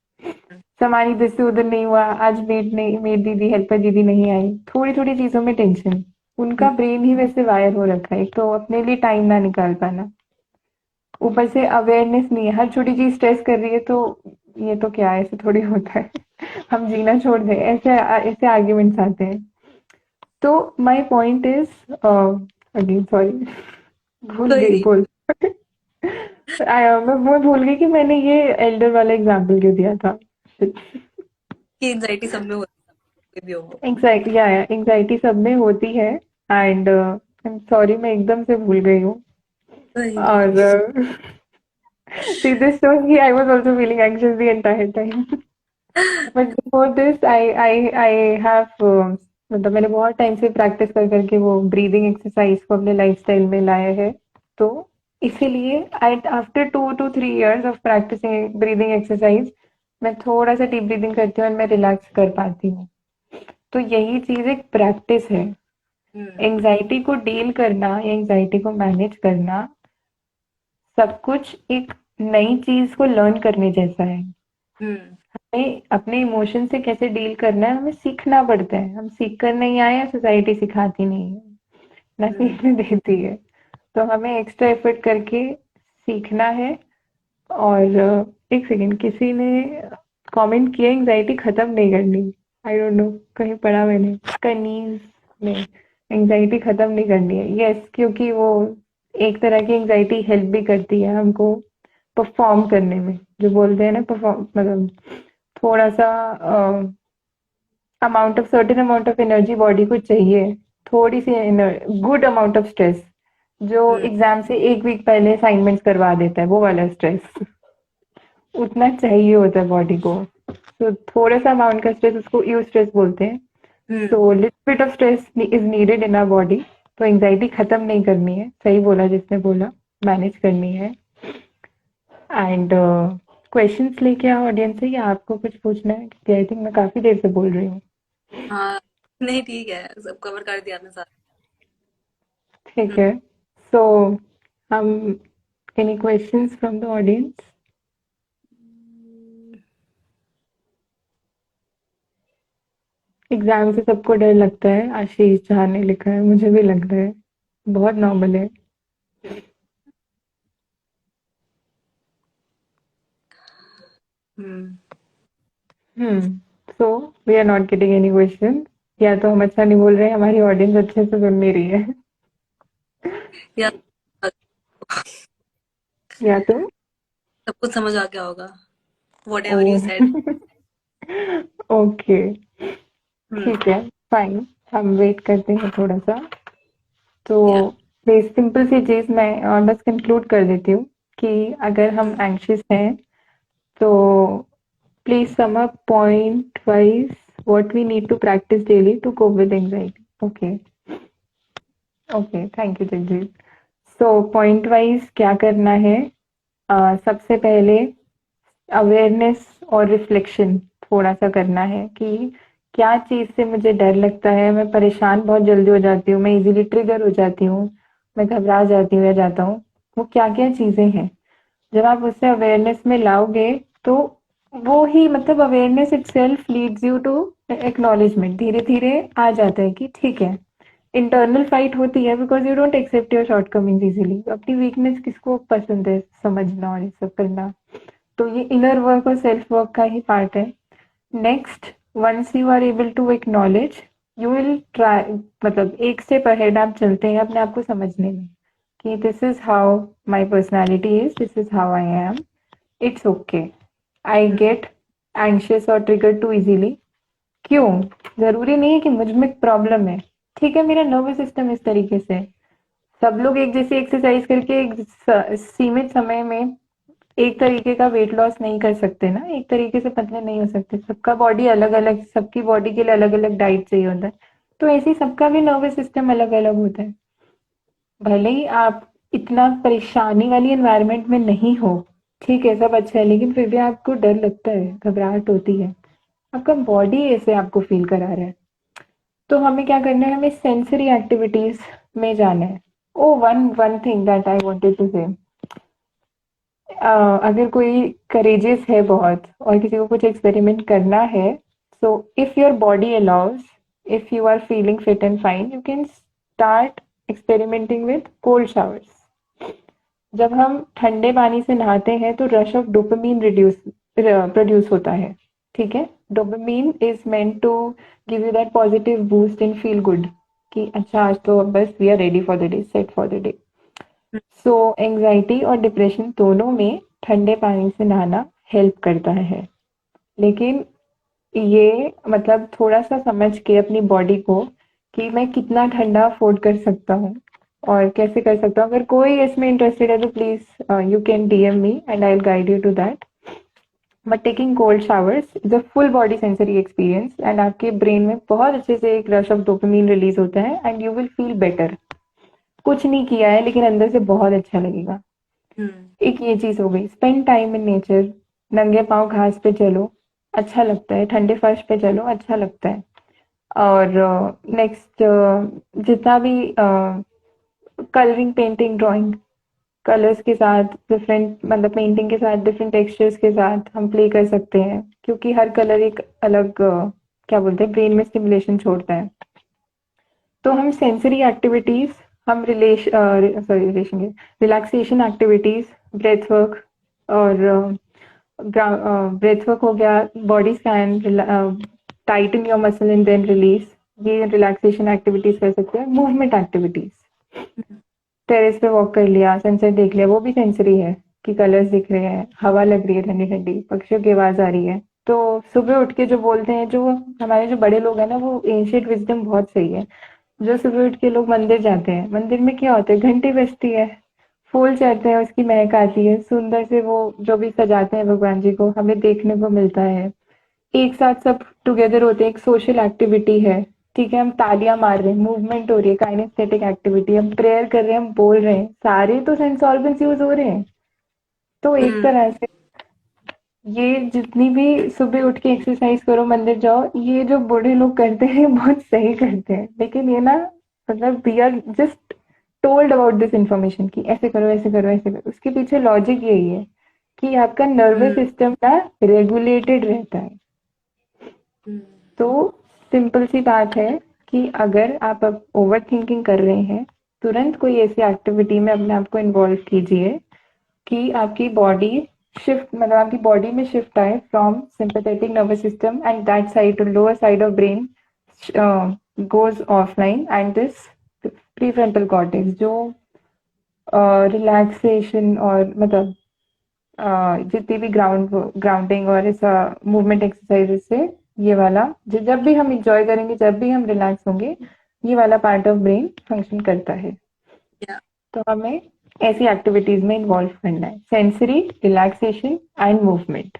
सामान इधर से उधर नहीं हुआ, आज मेड नहीं, मेड दीदी हेल्पर दीदी नहीं आई, थोड़ी थोड़ी चीजों में टेंशन। उनका ब्रेन ही वैसे वायर हो रखा है, एक तो अपने लिए टाइम ना निकाल पाना, ऊपर से अवेयरनेस नहीं है, हर छोटी चीज स्ट्रेस कर रही है, तो ये तो क्या है, ऐसे थोड़ी होता है। हम जीना छोड़ दें, ऐसे ऐसे आर्ग्यूमेंट्स आते हैं। तो my point is, again sorry, भूल कोई गई नहीं बोल। मैं भूल गई कि मैंने ये एल्डर वाला एग्जाम्पल क्यों दिया था। कि एंजाइटी सब में होती है, कोई भी हो। एंग्जाइटी, या एंग्जाइटी सब में होती है। एंड आई एम सॉरी, मैं एकदम से भूल गई हूँ। कोई नहीं। और see, this shows कि I was also feeling anxious the entire time. But before this, I have मतलब मैंने बहुत टाइम से प्रैक्टिस कर करके वो ब्रीदिंग एक्सरसाइज को अपने लाइफस्टाइल में लाया है। तो इसीलिए I after 2 to 3 years of practising breathing exercise, मैं थोड़ा सा डीप ब्रीदिंग करती हूँ और मैं रिलैक्स कर पाती हूँ। तो यही चीज एक प्रैक्टिस है। हम्म। एंजाइटी को डील करना या एंजाइटी को मैनेज करना सब कुछ एक नई चीज को लर्न करने जैसा है। हम्म। हमें अपने इमोशन से कैसे डील करना है, हमें सीखना पड़ता है। हम सीख कर नहीं आए हैं, सोसाइटी सिखाती नहीं है, ना हम्म। सीखने देती है। तो हमें एक्स्ट्रा एफर्ट करके सीखना है। और एक सेकेंड, किसी ने कमेंट किया एंजाइटी खत्म नहीं करनी। आई डोंट नो, कहीं पढ़ा मैंने, कनीज में, एंजाइटी खत्म नहीं करनी है। यस, क्योंकि वो एक तरह की एंजाइटी हेल्प भी करती है हमको परफॉर्म करने में। जो बोलते हैं ना, परफॉर्म मतलब थोड़ा सा amount of certain amount of energy body को चाहिए, थोड़ी सी गुड अमाउंट ऑफ स्ट्रेस, जो हम्म। एग्जाम से एक वीक पहले असाइनमेंट्स करवा देता है, वो वाला स्ट्रेस उतना चाहिए होता है बॉडी को। तो थोड़ा सा अमाउंट का स्ट्रेस, उसको यू स्ट्रेस बोलते हैं। Hmm. So little bit of stress is needed in our body. तो एंजाइटी खत्म नहीं करनी है, सही बोला जिसने बोला, मैनेज करनी है। एंड क्वेश्चंस लेके आओ ऑडियंस से, या आपको कुछ पूछना है, क्योंकि आई थिंक मैं काफी देर से बोल रही हूँ। हाँ, नहीं ठीक है, सब कवर कर दिया आपने सारा। ठीक हम्म। है। सो हम, any questions from the audience? Exam से सबको डर लगता है, आशीष झा ने लिखा है, मुझे भी लग रहा है, बहुत नॉर्मल है। Hmm. So we are not getting any question. या तो हम अच्छा नहीं बोल रहे हैं, हमारी ऑडियंस अच्छे से सुन नहीं रही है। या या तो सब कुछ समझ आ गया होगा, whatever you said. Okay, hmm. ठीक है, फाइन, हम वेट करते हैं थोड़ा सा। तो या। बेस सिंपल सी चीज मैं बस कंक्लूड कर देती हूँ कि अगर हम हम्म। एंग्शियस हैं, तो please sum up point wise what we need to practice daily to cope with anxiety. Okay, okay, thank you Jagjit. So point wise क्या करना है? सबसे पहले अवेयरनेस और रिफ्लेक्शन थोड़ा सा करना है कि क्या चीज से मुझे डर लगता है, मैं परेशान बहुत जल्दी हो जाती हूँ, मैं इजीली ट्रिगर हो जाती हूँ, मैं घबरा जाती हूँ या जाता हूँ, वो क्या क्या चीजें हैं। जब आप उससे अवेयरनेस में लाओगे, तो वो ही मतलब awareness itself leads you to acknowledgement. धीरे धीरे आ जाता है कि ठीक है। इंटरनल फाइट होती है because you don't accept your shortcomings easily. अपनी वीकनेस किसको पसंद है समझना और ये सब करना। तो ये इनर वर्क और सेल्फ वर्क का ही पार्ट है। Next, once you are able to acknowledge, you will try, मतलब एक स्टेप अहेड आप चलते हैं अपने आप को समझने में कि this is how my personality is, this is how I am, it's okay, I hmm. Get anxious और ट्रिगर टू इजीली। क्यों? जरूरी नहीं है कि मुझ में प्रॉब्लम है। ठीक है, मेरा नर्वस सिस्टम इस तरीके से है। सब लोग एक जैसी एक्सरसाइज करके एक सीमित समय में एक तरीके का वेट लॉस नहीं कर सकते ना, एक तरीके से पतले नहीं हो सकते। सबका बॉडी अलग अलग, सबकी बॉडी के लिए अलग अलग डाइट चाहिए होता है। तो ऐसे ही सबका भी नर्वस सिस्टम अलग अलग होता है। भले ही आप इतना परेशानी वाली एनवायरनमेंट में नहीं हो, ठीक है, सब अच्छा है, लेकिन फिर भी आपको डर लगता है, घबराहट होती है, आपका बॉडी ऐसे आपको फील करा रहा है। तो हमें क्या करना है, हमें सेंसरी एक्टिविटीज में जाना है। Oh, one one thing that I wanted to say, अगर कोई करेजियस है बहुत और किसी को कुछ एक्सपेरिमेंट करना है, so if your body allows, if you are feeling fit and fine, you can start experimenting with cold showers. जब हम ठंडे पानी से नहाते हैं तो rush of dopamine reduce produce होता है, ठीक है। Dopamine is meant to give you that positive boost in feel good, कि अच्छा आज तो अब बस we are ready for the day, set for the day. So anxiety और डिप्रेशन दोनों में ठंडे पानी से नहाना हेल्प करता है, लेकिन ये मतलब थोड़ा सा समझ के अपनी बॉडी को कि मैं कितना ठंडा अफोर्ड कर सकता हूँ और कैसे कर सकता हूँ। अगर कोई इसमें इंटरेस्टेड है तो please you can DM me and I will guide you to that. But taking cold showers is a full body sensory experience and आपके ब्रेन में बहुत अच्छे से एक रश ऑफ डोपामीन रिलीज होता है and you will feel better. कुछ नहीं किया है लेकिन अंदर से बहुत अच्छा लगेगा। हम्म। एक ये चीज हो गई। स्पेंड टाइम इन नेचर, नंगे पाँव घास पे चलो, अच्छा लगता है। ठंडे फर्श पे चलो, अच्छा लगता है। और नेक्स्ट जितना भी कलरिंग, पेंटिंग, ड्राइंग, कलर्स के साथ डिफरेंट मतलब पेंटिंग के साथ डिफरेंट टेक्सचर्स के साथ हम प्ले कर सकते हैं, क्योंकि हर कलर एक अलग क्या बोलते हैं ब्रेन में स्टिमुलेशन छोड़ता है। तो हम सेंसरी एक्टिविटीज, हम relation relaxation activities, breath work और ब्रेथ वर्क हो गया, body scan, tighten your muscle and then release, ये रिलैक्सेशन एक्टिविटीज कर सकते हैं। मूवमेंट एक्टिविटीज, टेरेस पे वॉक कर लिया, सनसेट देख लिया, वो भी सेंसरी है कि कलर्स दिख रहे हैं, हवा लग रही है ठंडी ठंडी, पक्षियों की आवाज आ रही है। तो सुबह उठ के जो बोलते हैं, जो हमारे जो बड़े लोग हैं ना, वो एंशियंट विजडम बहुत सही है। जो सुबह उठ के लोग मंदिर जाते हैं, मंदिर में क्या होता है, घंटी बजती है, फूल चढ़ते हैं, उसकी महक आती है, सुंदर से वो जो भी सजाते हैं भगवान जी को, हमें देखने को मिलता है। एक साथ सब टुगेदर होते हैं, एक सोशल एक्टिविटी है, ठीक है। हम तालियां मार रहे हैं, मूवमेंट हो रही है, काइनेस्थेटिक एक्टिविटी, हम प्रेयर कर रहे हैं, हम बोल रहे हैं, सारे तो सेंस ऑर्गन्स यूज हो रहे हैं। तो एक हम्म। तरह से ये जितनी भी सुबह उठ के एक्सरसाइज करो, मंदिर जाओ, ये जो बूढ़े लोग करते हैं बहुत सही करते हैं, लेकिन ये ना मतलब we are just told about this information कि ऐसे करो, ऐसे करो, ऐसे करो। उसके पीछे लॉजिक यही है कि आपका नर्वस हम्म। सिस्टम ना रेगुलेटेड रहता है। हम्म। तो सिंपल सी बात है कि अगर आप अब ओवर थिंकिंग कर रहे हैं, तुरंत कोई ऐसी एक्टिविटी में अपने आप को इन्वॉल्व कीजिए कि आपकी बॉडी शिफ्ट मतलब आपकी बॉडी में शिफ्ट आए from sympathetic nervous system and that side to lower side of brain goes offline and this prefrontal cortex जो रिलैक्सेशन और मतलब जितनी भी ग्राउंडिंग और ऐसा मूवमेंट एक्सरसाइजेस से ये वाला जब भी हम इंजॉय करेंगे, जब भी हम रिलैक्स होंगे, ये वाला पार्ट ऑफ ब्रेन फंक्शन करता है। या। तो हमें ऐसी एक्टिविटीज में इन्वॉल्व करना है, sensory, relaxation and movement.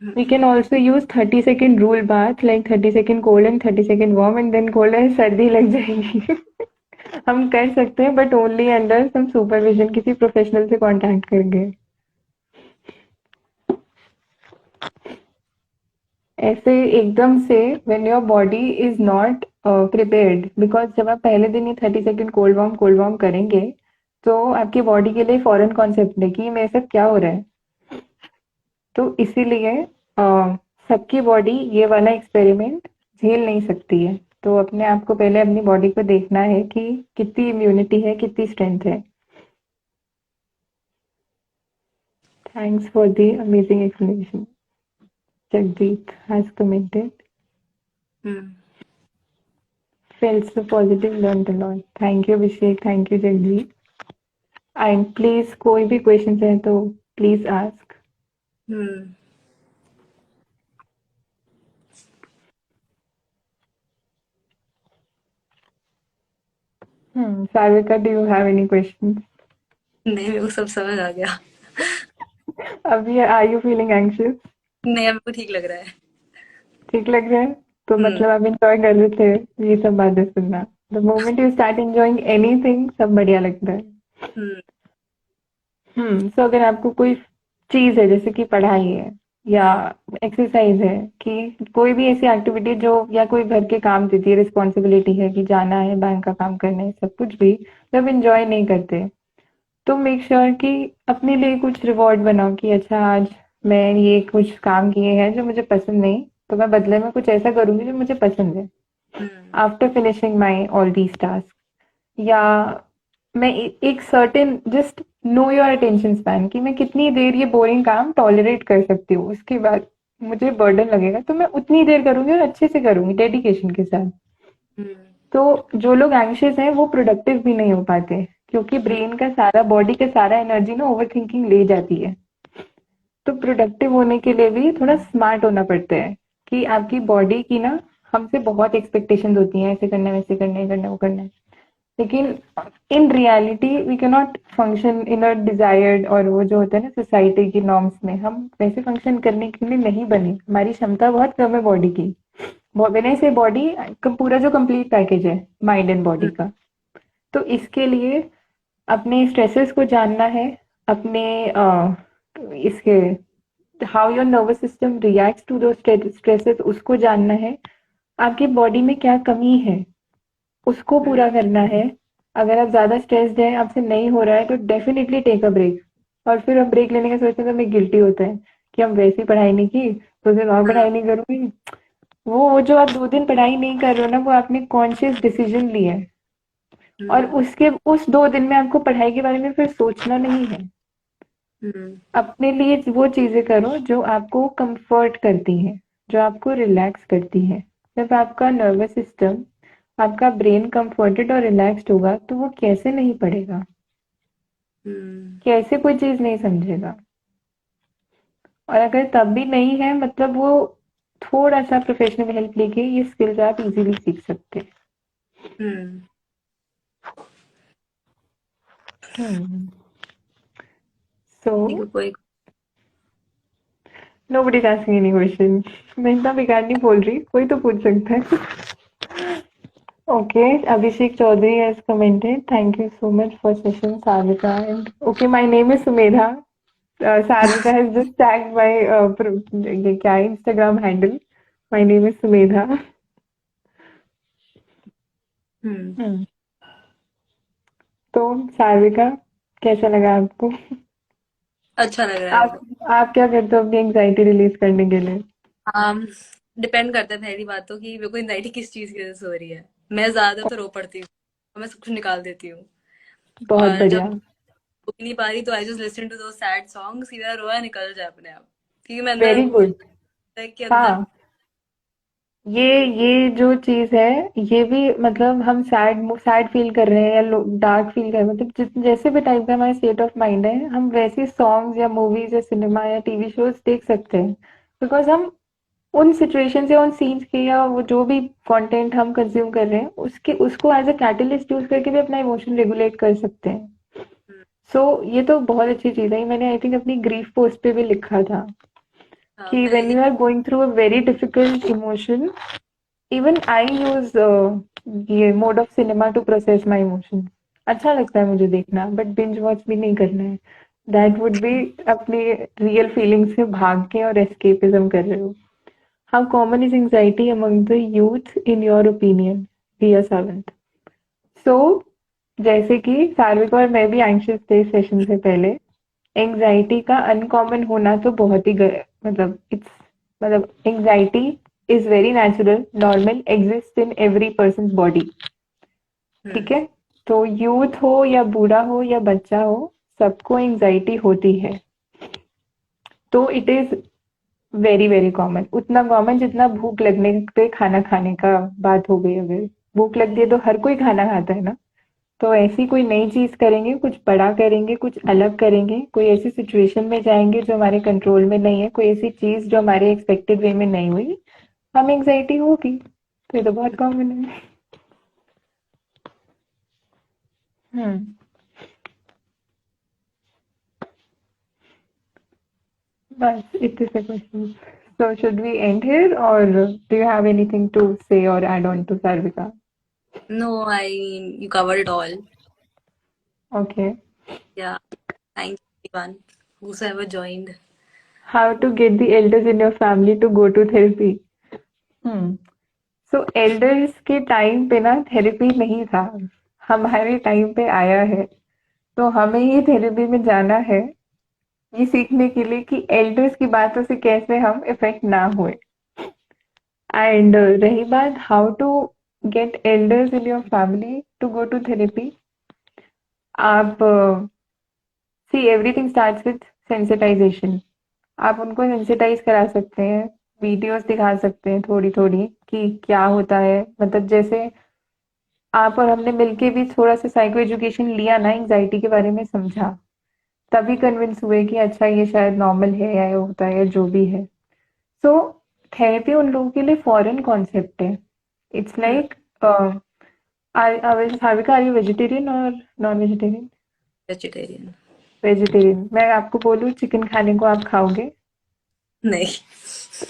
We can also use 30-second rule bath, like 30 second cold and 30 second warm and then cold है, सर्दी लग जाएगी। हम कर सकते हैं but only under some supervision, किसी प्रोफेशनल से कांटेक्ट करके। ऐसे एकदम से when your body is not prepared, because जब आप पहले दिन ही 30 सेकेंड कोल्ड वार्म करेंगे तो आपकी बॉडी के लिए फॉरेन कॉन्सेप्ट है कि मेरे साथ क्या हो रहा है। तो इसीलिए सबकी बॉडी ये वाला एक्सपेरिमेंट झेल नहीं सकती है। तो अपने आप को पहले अपनी बॉडी को देखना है कि कितनी इम्यूनिटी है, कितनी स्ट्रेंथ है। Thanks for the amazing explanation, Jagdeep has commented. Hmm. Felt so positive, learned a lot. Thank you Abhishek, thank you Jagdeep. And please कोई भी क्वेश्चन है तो please ask. Hmm. Sarika, do you have any question? नहीं, मेरे को सब समझ आ गया। अभी आर यू फीलिंग एंग्शियस? नहीं, अब मेरे को ठीक लग रहा है। ठीक लग रहा है? तो हम्म। मतलब आप इंजॉय कर रहे थे ये सब बातें सुनना? The moment you start enjoying anything सब बढ़िया लगता है। हम्म। सो अगर आपको कोई चीज है जैसे कि पढ़ाई है या एक्सरसाइज है कि कोई भी ऐसी एक्टिविटी जो या कोई घर के काम देती है, रिस्पॉन्सिबिलिटी है कि जाना है बैंक का काम करना है, सब कुछ भी जब एंजॉय नहीं करते तो मेक श्योर कि अपने लिए कुछ रिवॉर्ड बनाओ कि अच्छा आज मैं ये कुछ काम किए हैं जो मुझे पसंद नहीं, तो मैं बदले में कुछ ऐसा करूंगी जो मुझे पसंद है hmm. After finishing my all these task. या मैं एक certain just know your attention span, कि मैं कितनी देर ये बोरिंग काम टॉलरेट कर सकती हूँ, उसके बाद मुझे बर्डन लगेगा तो मैं उतनी देर करूंगी और अच्छे से करूंगी डेडिकेशन के साथ। हम्म। तो जो लोग एंग्शियस हैं वो प्रोडक्टिव भी नहीं हो पाते, क्योंकि ब्रेन का सारा, बॉडी का सारा एनर्जी ना ओवर थिंकिंग ले जाती है। तो प्रोडक्टिव होने के लिए भी थोड़ा स्मार्ट होना पड़ता है, कि आपकी बॉडी की ना हमसे बहुत एक्सपेक्टेशंस होती हैं, ऐसे करना है, वैसे करना है, करना है, वो करना है। लेकिन in reality we can not function in a desired, और वो जो होता है ना सोसाइटी की नॉर्म्स में, हम वैसे फंक्शन करने के लिए नहीं बने, हमारी क्षमता बहुत कम है बॉडी की। व्हेन आई से बॉडी, पूरा जो कंप्लीट पैकेज है माइंड एंड बॉडी का। तो इसके लिए अपने स्ट्रेसेस को जानना है, अपने इसके how your nervous system reacts to दो स्ट्रेसेस उसको जानना है, आपकी बॉडी में क्या कमी है उसको पूरा हम्म। करना है। अगर आप ज्यादा स्ट्रेस्ड हैं, आपसे नहीं हो रहा है, तो डेफिनेटली टेक अ ब्रेक। और फिर हम ब्रेक लेने का सोचते हैं तो हमें गिल्टी होता है कि हम वैसी पढ़ाई नहीं की, तो दिन और हाँ। पढ़ाई नहीं करूंगी। वो जो आप 2 दिन पढ़ाई नहीं कर रहे हो ना, वो आपने कॉन्शियस डिसीजन लिया है। और हम्म। उसके उस 2 दिन में आपको पढ़ाई के बारे में फिर सोचना नहीं है। हम्म। अपने लिए वो चीजें करो जो आपको कंफर्ट करती हैं, जो आपको रिलैक्स करती हैं। जब आपका नर्वस सिस्टम, आपका ब्रेन कंफर्टेड और रिलैक्स्ड होगा तो वो कैसे नहीं पढ़ेगा, हम्म। कैसे कोई चीज नहीं समझेगा। और अगर तब भी नहीं है, मतलब वो थोड़ा सा प्रोफेशनल हेल्प लेके ये स्किल्स आप इजीली सीख सकते हम्म। हैं। सो ठीक है, कोई। Nobody is asking any question. मैं इतना बेकार नहीं बोल रही, कोई तो पूछ सकता है। Okay, Abhishek Chaudhary has commented. Thank you so much for session, Sarvika. And okay, my name is Sumedha. Sarvika has just tagged my ये क्या है Instagram handle. My name is Sumedha. हम्म। हम्म। तो सार्विका, कैसा लगा आपको? अच्छा लग रहा है आप अब। आप क्या करते हो अपनी एंग्जाइटी रिलीज करने के लिए? um, डिपेंड करता है पहली बात तो कि मेरे को एंजाइटी किस चीज की वजह से हो रही है। मैं ज्यादा तो रो पड़ती हूँ और मैं सब कुछ निकाल देती हूँ। बहुत और जब बढ़िया। हो ही नहीं पा रही तो आई जस्ट लिसन टू दो सैड सॉन्ग, सीधा रोया निकल जाए अपने आप। क्योंकि मैं वेरी अंदर गुड। के अंदर। हाँ, ये जो चीज है, ये भी मतलब हम सैड सैड फील कर रहे हैं या डार्क फील कर रहे हैं, मतलब जैसे भी टाइप का हमारा स्टेट ऑफ माइंड है, हम वैसे सॉन्ग्स या मूवीज या सिनेमा या टीवी शोज देख सकते हैं। बिकॉज हम उन सिचुएशन या उन सीन्स के या वो जो भी कंटेंट हम कंज्यूम कर रहे हैं उसके उसको एज अ कैटलिस्ट यूज करके भी अपना इमोशन रेगुलेट कर सकते हैं। हम्म। सो ये तो बहुत अच्छी चीज है। मैंने आई थिंक अपनी ग्रीफ पोस्ट पे भी लिखा था हाँ, कि मैंने when you are going through a very difficult emotion, even I use ये mode of cinema to process my emotions. अच्छा लगता है मुझे देखना, बट बिंज वॉच भी नहीं करना है। दैट वुड बी अपनी रियल फीलिंग्स से भाग के और एस्केपिज्म कर रहे हो। How common is anxiety among the youth in your opinion, दिया सावंत? सो जैसे कि सार्विक और मैं भी एंग्शियस थे सेशन से पहले, एंग्जाइटी का अनकॉमन होना तो बहुत ही मतलब इट्स, मतलब anxiety is very natural, normal, exist in every person body. ठीक हम्म। है? तो यूथ हो या बूढ़ा हो या बच्चा हो, सबको एंग्जाइटी होती है। तो it is very very common, उतना कॉमन जितना भूख लगने पे खाना खाने का बात हो गई। अगर भूख लगती है तो हर कोई खाना खाता है ना। तो ऐसी कोई नई चीज करेंगे, कुछ बड़ा करेंगे, कुछ अलग करेंगे, कोई ऐसी सिचुएशन में जाएंगे जो हमारे कंट्रोल में नहीं है, कोई ऐसी चीज जो हमारे एक्सपेक्टेड वे में नहीं हुई, हमें एंग्जाइटी होगी। तो ये तो बहुत कॉमन है। हम्म। बस इतने से question. So should we end here, or do you have anything to say or add on to Sarvika? No, I you covered it all. Okay. Yeah, thank you everyone whosoever joined. How to get the elders in your family to go to therapy? Hmm. So elders के time पे ना therapy नहीं था, हमारे time पे आया है। तो हमें ही थेरेपी में जाना है, ये सीखने के लिए कि एल्डर्स की बातों से कैसे हम इफेक्ट ना हुए। एंड रही बात how to get elders in your family to go to therapy, आप see everything starts with sensitisation. आप उनको सेंसिटाइज करा सकते हैं, वीडियोस दिखा सकते हैं थोड़ी थोड़ी कि क्या होता है, मतलब जैसे आप और हमने मिलके भी थोड़ा सा साइको एजुकेशन लिया ना, एंजाइटी के बारे में समझा, तभी कन्विंस हुए कि अच्छा ये शायद नॉर्मल है या ये होता है या जो भी है। सो थेरेपी उन लोगों के लिए फॉरेन कॉन्सेप्ट है। It's like Harvika, are you vegetarian और नॉन वेजिटेरियन? वेजिटेरियन। वेजिटेरियन। मैं आपको बोलूँ चिकन खाने को, आप खाओगे? नहीं।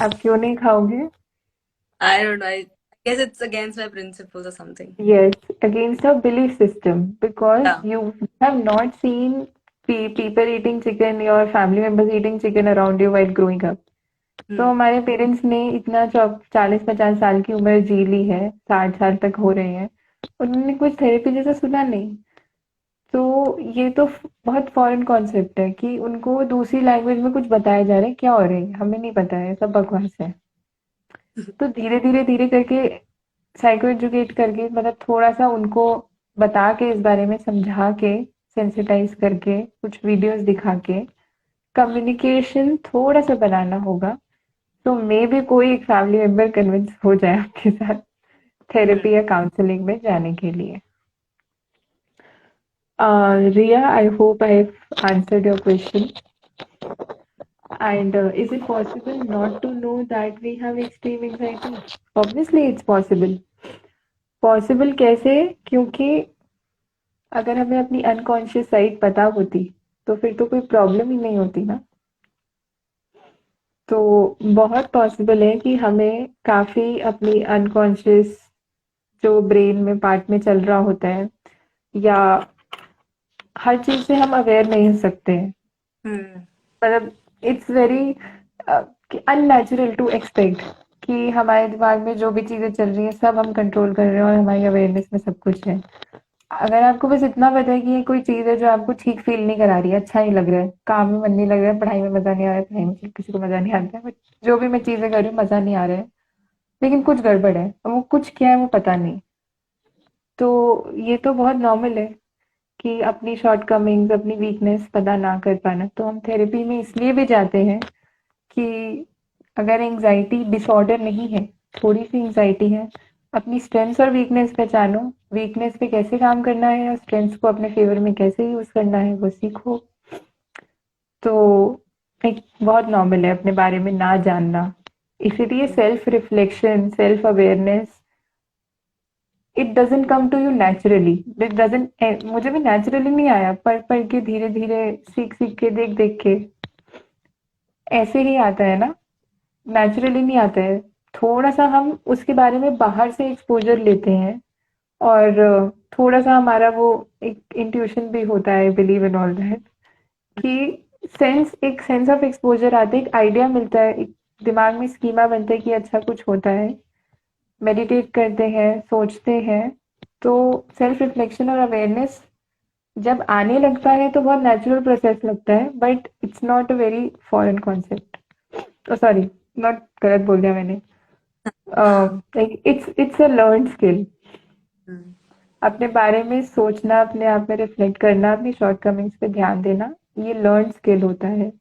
आप क्यों नहीं खाओगे? I don't know. I guess it's against my principles or something. Yes, against our belief system, because Yeah. you have not seen people eating chicken, your family members eating chicken around you while growing up. तो Hmm. हमारे parents ने इतना 40-50 साल की उम्र जी ली है, 60 साल तक हो रहे हैं, उन्होंने कुछ थेरेपी जैसा सुना नहीं। तो ये तो बहुत फॉरेन कॉन्सेप्ट है कि उनको दूसरी लैंग्वेज में कुछ बताया जा रहा है, क्या हो रहा है हमें नहीं पता है, सब बकवास है। तो धीरे धीरे धीरे करके साइको एजुकेट करके, मतलब थोड़ा सा उनको बता के, इस बारे में समझा के, सेंसिटाइज करके, कुछ वीडियोस दिखा के कम्युनिकेशन थोड़ा सा बनाना होगा। तो मे भी कोई एक फैमिली मेंबर कन्विंस हो जाए आपके साथ Hmm. थेरेपी या काउंसलिंग में जाने के लिए। Ria, I hope I've answered your question. And is it possible not to know that we have extreme anxiety? Obviously, it's possible. Possible कैसे? क्योंकि अगर हमें अपनी अनकॉन्शियस साइड पता होती तो फिर तो कोई प्रॉब्लम ही नहीं होती ना। तो बहुत पॉसिबल है कि हमें काफी अपनी अनकॉन्शियस जो ब्रेन में पार्ट में चल रहा होता है, या हर चीज से हम अवेयर नहीं हो सकते हैं। Hmm. मतलब it's very unnatural to expect कि हमारे दिमाग में जो भी चीजें चल रही हैं सब हम कंट्रोल कर रहे हैं और हमारी अवेयरनेस में सब कुछ है। अगर आपको बस इतना पता है कि ये कोई चीज है जो आपको ठीक फील नहीं करा रही है, अच्छा नहीं लग रहा है, काम में मन नहीं लग रहा है, पढ़ाई में मजा नहीं आ रहा है, पढ़ाई में किसी को मजा नहीं आता है, बट जो भी मैं चीजें कर रही हूँ मजा नहीं आ रहा है, लेकिन कुछ गड़बड़ है, और वो कुछ क्या है वो पता नहीं। तो ये तो बहुत नॉर्मल है कि अपनी शॉर्टकमिंग्स, अपनी वीकनेस पता ना कर पाना। तो हम थेरेपी में इसलिए भी जाते हैं कि अगर एंजाइटी डिसऑर्डर नहीं है, थोड़ी सी एंजाइटी है, अपनी स्ट्रेंथ्स और वीकनेस पहचानो, वीकनेस पे कैसे काम करना है और स्ट्रेंथ्स को अपने फेवर में कैसे यूज करना है वो सीखो। तो एक बहुत नॉर्मल है अपने बारे में ना जानना। इसीलिए self reflection, self awareness, it doesn't come to you naturally. It doesn't, मुझे भी नेचुरली नहीं आया, पढ़ पढ़ के, धीरे धीरे, सीख सीख के, देख देख के ऐसे ही आता है ना, नेचुरली नहीं आता है। थोड़ा सा हम उसके बारे में बाहर से एक्सपोजर लेते हैं, और थोड़ा सा हमारा वो एक इंट्यूशन भी होता है, बिलीव इन ऑल दैट, कि एक सेंस ऑफ एक्सपोजर आता है, एक आइडिया मिलता है, एक दिमाग में स्कीमा बनता है कि अच्छा कुछ होता है, मेडिटेट करते हैं, सोचते हैं। तो सेल्फ रिफ्लेक्शन और अवेयरनेस जब आने लगता है तो बहुत नेचुरल प्रोसेस लगता है, but it's not a very foreign concept. Sorry, not, गलत बोल दिया मैंने। Like it's a learn skill. Hmm. अपने बारे में सोचना, अपने आप में रिफ्लेक्ट करना, अपनी शॉर्टकमिंग्स पे ध्यान देना, ये लर्न स्किल होता है।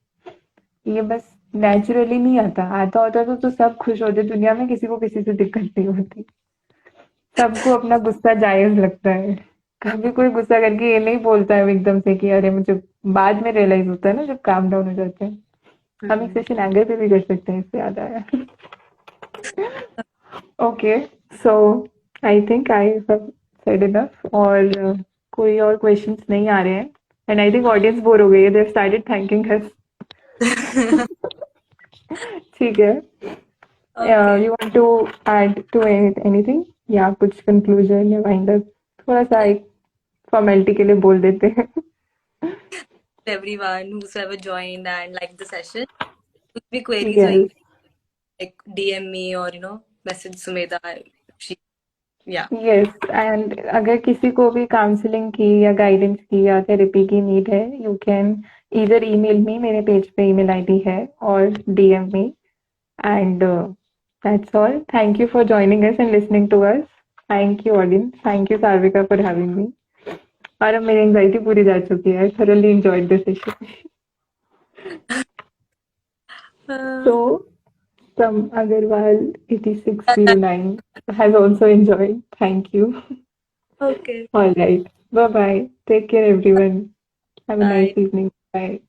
ये बस नेचुरली नहीं आता। आता होता तो सब खुश होते दुनिया में, किसी को किसी से दिक्कत नहीं होती। सबको अपना गुस्सा जायज लगता है। कभी कोई गुस्सा करके ये नहीं बोलता है एकदम से कि अरे मुझे, बाद में रियलाइज होता है ना जब काम डाउन हो जाते हैं। हम एक Hmm. सेशन एंगर पे भी कर सकते हैं, इससे याद आया। Okay, so I think I have said enough. और कोई और क्वेश्चंस नहीं आ रहे हैं, and I think audience bore हो गई है, they have started thanking us. ठीक है, Okay. You want to add to anything, या कुछ कंक्लूजन या वाइंड अप, थोड़ा सा एक फॉर्मेलिटी के लिए बोल देते हैं। Everyone who's ever joined and liked the session. Could be queries or yes, like DM me or message Sumedha. She, yeah. Yes, and अगर किसी को भी काउंसलिंग की या गाइडेंस की या थेरेपी की नीड है, you can either email me, मेरे पेज पे ईमेल आईडी है, और DM me. And that's all. Thank you for joining us and listening to us. Thank you audience, thank you Sarvika for having me. और अब मेरी anxiety पूरी जा चुकी है। I thoroughly enjoyed this session. So, some Agarwal 8609 has also enjoyed. Thank you. Okay, All right. Bye bye. Take care, everyone. Have a nice bye. evening. Bye.